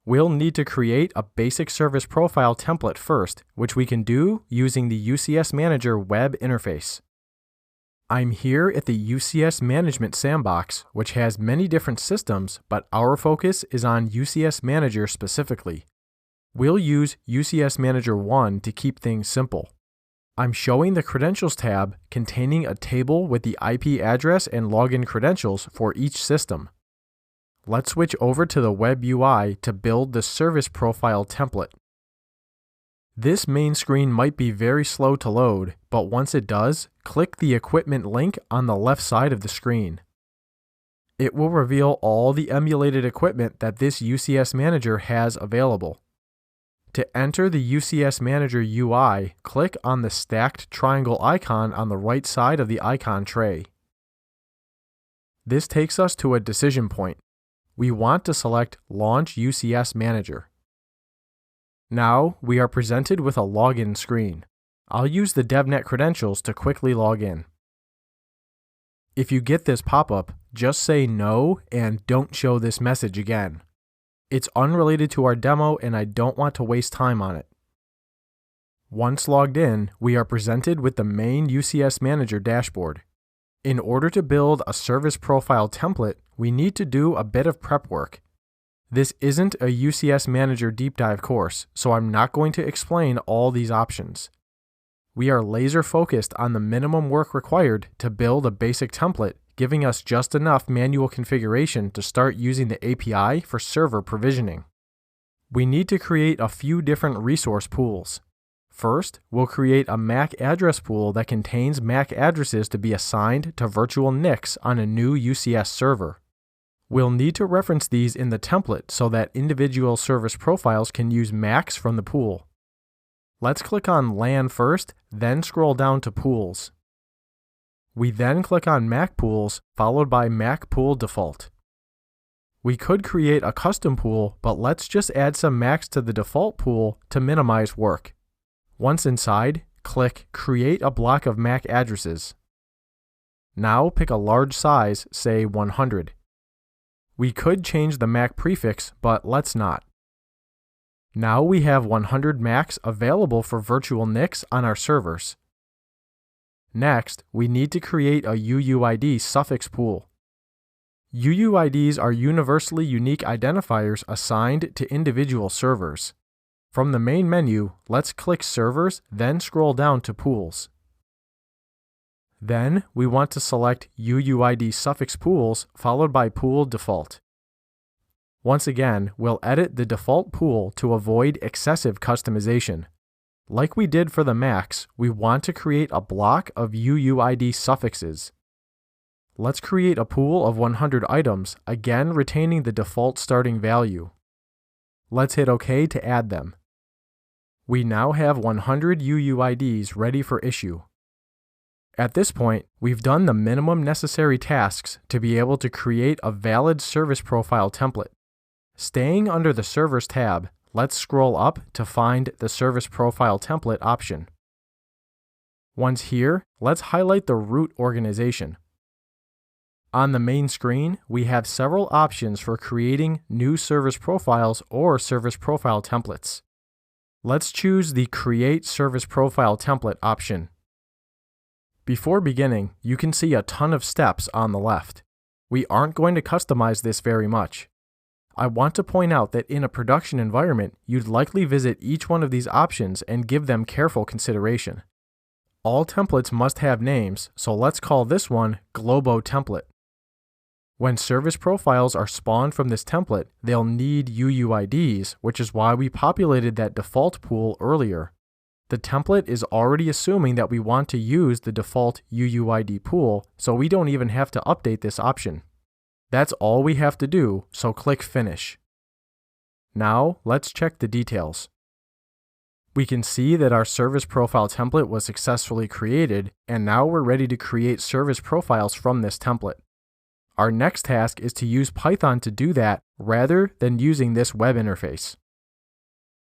we'll need to create a basic service profile template first, which we can do using the UCS Manager web interface. I'm here at the UCS Management Sandbox, which has many different systems, but our focus is on UCS Manager specifically. We'll use UCS Manager 1 to keep things simple. I'm showing the Credentials tab containing a table with the IP address and login credentials for each system. Let's switch over to the web UI to build the service profile template. This main screen might be very slow to load, but once it does, click the equipment link on the left side of the screen. It will reveal all the emulated equipment that this UCS Manager has available. To enter the UCS Manager UI, click on the stacked triangle icon on the right side of the icon tray. This takes us to a decision point. We want to select Launch UCS Manager. Now we are presented with a login screen. I'll use the DevNet credentials to quickly log in. If you get this pop-up, just say no and don't show this message again. It's unrelated to our demo and I don't want to waste time on it. Once logged in, we are presented with the main UCS Manager dashboard. In order to build a service profile template, we need to do a bit of prep work. This isn't a UCS Manager deep dive course, so I'm not going to explain all these options. We are laser focused on the minimum work required to build a basic template, giving us just enough manual configuration to start using the API for server provisioning. We need to create a few different resource pools. First, we'll create a MAC address pool that contains MAC addresses to be assigned to virtual NICs on a new UCS server. We'll need to reference these in the template so that individual service profiles can use MACs from the pool. Let's click on LAN first, then scroll down to Pools. We then click on MAC Pools, followed by MAC Pool Default. We could create a custom pool, but let's just add some MACs to the default pool to minimize work. Once inside, click Create a block of MAC addresses. Now pick a large size, say 100. We could change the MAC prefix, but let's not. Now we have 100 MACs available for virtual NICs on our servers. Next, we need to create a UUID suffix pool. UUIDs are universally unique identifiers assigned to individual servers. From the main menu, let's click Servers, then scroll down to Pools. Then, we want to select UUID suffix pools, followed by Pool Default. Once again, we'll edit the default pool to avoid excessive customization. Like we did for the MACs, we want to create a block of UUID suffixes. Let's create a pool of 100 items, again retaining the default starting value. Let's hit OK to add them. We now have 100 UUIDs ready for issue. At this point, we've done the minimum necessary tasks to be able to create a valid service profile template. Staying under the Servers tab, let's scroll up to find the Service Profile Template option. Once here, let's highlight the root organization. On the main screen, we have several options for creating new service profiles or service profile templates. Let's choose the Create Service Profile Template option. Before beginning, you can see a ton of steps on the left. We aren't going to customize this very much. I want to point out that in a production environment, you'd likely visit each one of these options and give them careful consideration. All templates must have names, so let's call this one Globo Template. When service profiles are spawned from this template, they'll need UUIDs, which is why we populated that default pool earlier. The template is already assuming that we want to use the default UUID pool, so we don't even have to update this option. That's all we have to do, so click Finish. Now, let's check the details. We can see that our service profile template was successfully created, and now we're ready to create service profiles from this template. Our next task is to use Python to do that rather than using this web interface.